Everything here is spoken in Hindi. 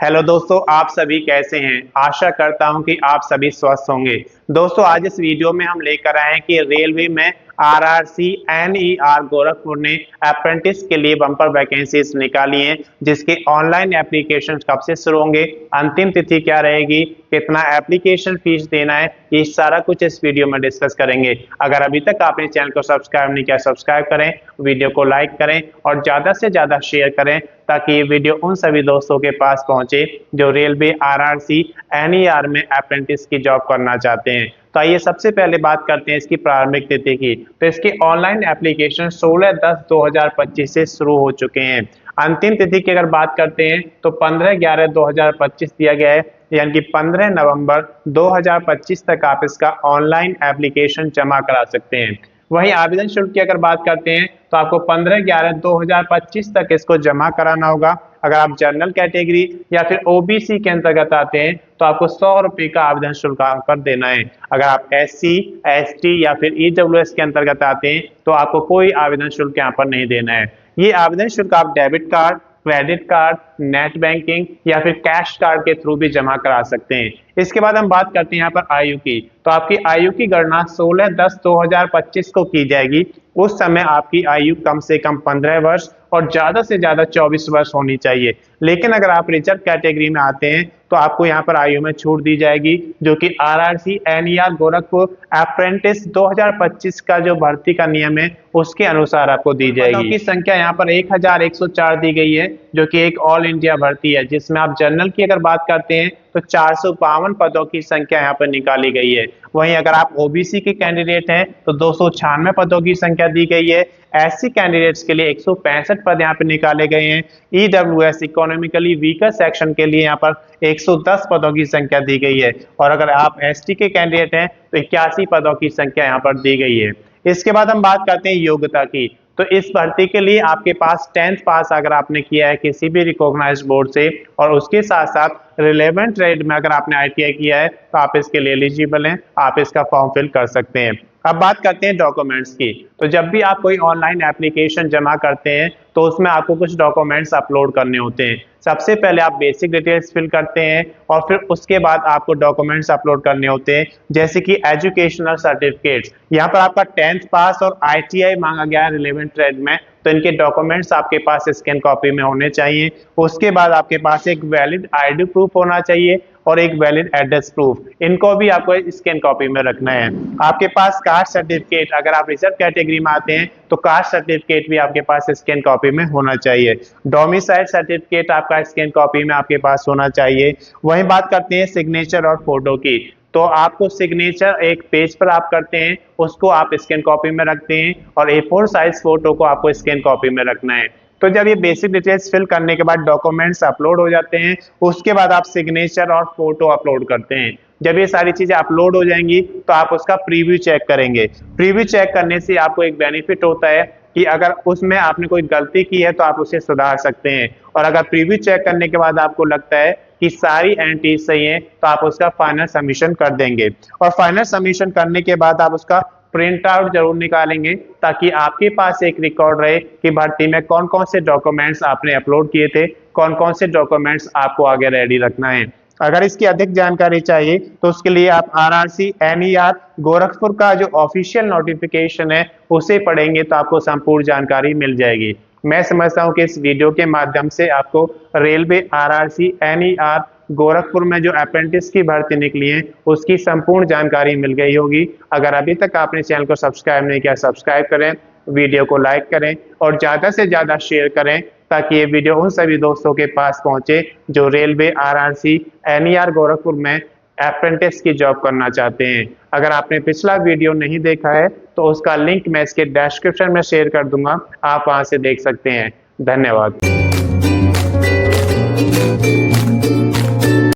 हेलो दोस्तों, आप सभी कैसे हैं। आशा करता हूं कि आप सभी स्वस्थ होंगे। दोस्तों, आज इस वीडियो में हम लेकर आए हैं कि रेलवे में आरआरसी एनईआर गोरखपुर ने अप्रेंटिस के लिए बम्पर वैकेंसीज निकाली हैं, जिसके ऑनलाइन एप्लीकेशन कब से शुरू होंगे, अंतिम तिथि क्या रहेगी, कितना एप्लीकेशन फीस देना है, ये सारा कुछ इस वीडियो में डिस्कस करेंगे। अगर अभी तक आपने चैनल को सब्सक्राइब नहीं किया, सब्सक्राइब करें, वीडियो को लाइक करें और ज़्यादा से ज़्यादा शेयर करें, ताकि ये वीडियो उन सभी दोस्तों के पास पहुंचे जो रेलवे आरआरसी एनईआर में अप्रेंटिस की जॉब करना चाहते हैं। तो आइए सबसे पहले बात करते हैं इसकी प्रारंभिक तिथि की। तो इसके ऑनलाइन एप्लीकेशन 16/10/2025 से शुरू हो चुके हैं। अंतिम तिथि की अगर बात करते हैं तो 15/11/2025 दिया गया है, यानी कि 15 नवंबर 2025 तक आप इसका ऑनलाइन एप्लीकेशन जमा करा सकते हैं। वहीं आवेदन शुल्क की अगर बात करते हैं तो आपको 15/11/2025 तक इसको जमा कराना होगा। अगर आप जनरल कैटेगरी या फिर ओबीसी के अंतर्गत आते हैं तो आपको 100 रुपये का आवेदन शुल्क यहाँ पर देना है। अगर आप एससी, एसटी या फिर ईडब्ल्यूएस के अंतर्गत आते हैं तो आपको कोई आवेदन शुल्क यहाँ पर नहीं देना है। ये आवेदन शुल्क आप debit card, credit card, net banking या फिर कैश कार्ड के थ्रू भी जमा करा सकते हैं। इसके बाद हम बात करते हैं यहाँ पर आयु की। तो आपकी आयु की गणना 16/10/2025 को की जाएगी। उस समय आपकी आयु कम से कम 15 वर्ष और ज्यादा से ज्यादा 24 वर्ष होनी चाहिए। लेकिन अगर आप रिजर्व कैटेगरी में आते हैं तो आपको यहाँ पर आयु में छूट दी जाएगी, जो कि आरआरसी एनईआर गोरखपुर अप्रेंटिस 2025 का जो भर्ती का नियम है उसके अनुसार आपको दी जाएगी। पदों की संख्या यहाँ पर 1104 दी गई है, जो कि एक ऑल इंडिया भर्ती है, जिसमें आप जनरल की अगर बात करते हैं तो 452 पदों की संख्या यहाँ पर निकाली गई है। वहीं अगर आप ओबीसी के कैंडिडेट हैं तो 296 पदों की संख्या दी गई है। एससी कैंडिडेट्स के लिए 165 पद यहाँ पर निकाले गए हैं। ईडब्ल्यूएस इकोनॉमिकली वीकर सेक्शन के लिए यहाँ पर 110 पदों की संख्या दी गई है। और अगर आप एसटी के कैंडिडेट हैं तो 81 पदों की संख्या यहाँ पर दी गई है। इसके बाद हम बात करते हैं योग्यता की। तो इस भर्ती के लिए आपके पास 10th पास अगर आपने किया है किसी भी रिकॉग्नाइज्ड बोर्ड से, और उसके साथ साथ रिलेवेंट ट्रेड में अगर आपने आईटीआई किया है तो आप इसके लिए एलिजिबल हैं, आप इसका फॉर्म फिल कर सकते हैं। अब बात करते हैं डॉक्यूमेंट्स की। तो जब भी आप कोई ऑनलाइन एप्लीकेशन जमा करते हैं तो उसमें आपको कुछ डॉक्यूमेंट्स अपलोड करने होते हैं। सबसे पहले आप बेसिक डिटेल्स फिल करते हैं और फिर उसके बाद आपको डॉक्यूमेंट्स अपलोड करने होते हैं, जैसे कि एजुकेशनल सर्टिफिकेट्स। यहाँ पर आपका 10th पास और आईटीआई मांगा गया है रिलेवेंट ट्रेड में, तो इनके डॉक्यूमेंट्स आपके पास स्कैन कॉपी में होने चाहिए। उसके बाद आपके पास एक वैलिड आईडी प्रूफ होना चाहिए और एक वैलिड एड्रेस प्रूफ, इनको भी आपको स्कैन कॉपी में रखना है। आपके पास कास्ट सर्टिफिकेट, अगर आप रिजर्व कैटेगरी में आते हैं तो कास्ट सर्टिफिकेट भी आपके पास स्कैन कॉपी में होना चाहिए। डोमिसाइल सर्टिफिकेट आपका स्कैन कॉपी में आपके पास होना चाहिए। वहीं बात करते हैं सिग्नेचर और फोटो की। तो आपको सिग्नेचर एक पेज पर आप करते हैं, उसको आप स्कैन कॉपी में रखते हैं, और A4 साइज फोटो को आपको स्कैन कॉपी में रखना है। तो जब ये बेसिक डिटेल्स फिल करने के बाद डॉक्यूमेंट्स अपलोड हो जाते हैं, उसके बाद आप सिग्नेचर और फोटो अपलोड करते हैं। जब ये सारी चीजें अपलोड हो जाएंगी तो आप उसका प्रीव्यू चेक करेंगे। प्रीव्यू चेक करने से आपको एक बेनिफिट होता है कि अगर उसमें आपने कोई गलती की है तो आप उसे सुधार सकते हैं, और अगर प्रीव्यू चेक करने के बाद आपको लगता है कि सारी एंट्रीज सही हैं तो आप उसका फाइनल सबमिशन कर देंगे। और फाइनल सबमिशन करने के बाद आप उसका प्रिंट आउट जरूर निकालेंगे, ताकि आपके पास एक रिकॉर्ड रहे कि भर्ती में कौन कौन से डॉक्यूमेंट्स आपने अपलोड किए थे, कौन कौन से डॉक्यूमेंट्स आपको आगे रेडी रखना है। अगर इसकी अधिक जानकारी चाहिए तो उसके लिए आप आरआरसी एनईआर गोरखपुर का जो ऑफिशियल नोटिफिकेशन है उसे पढ़ेंगे तो आपको संपूर्ण जानकारी मिल जाएगी। मैं समझता हूं कि इस वीडियो के माध्यम से आपको रेलवे आरआरसी एनईआर गोरखपुर में जो अप्रेंटिस की भर्ती निकली है उसकी संपूर्ण जानकारी मिल गई होगी। अगर अभी तक आपने चैनल को सब्सक्राइब नहीं किया, सब्सक्राइब करें, वीडियो को लाइक करें और ज़्यादा से ज़्यादा शेयर करें, ताकि ये वीडियो उन सभी दोस्तों के पास पहुंचे जो रेलवे आरआरसी एनईआर गोरखपुर में अप्रेंटिस की जॉब करना चाहते हैं। अगर आपने पिछला वीडियो नहीं देखा है तो उसका लिंक मैं इसके डिस्क्रिप्शन में शेयर कर दूंगा, आप वहां से देख सकते हैं। धन्यवाद।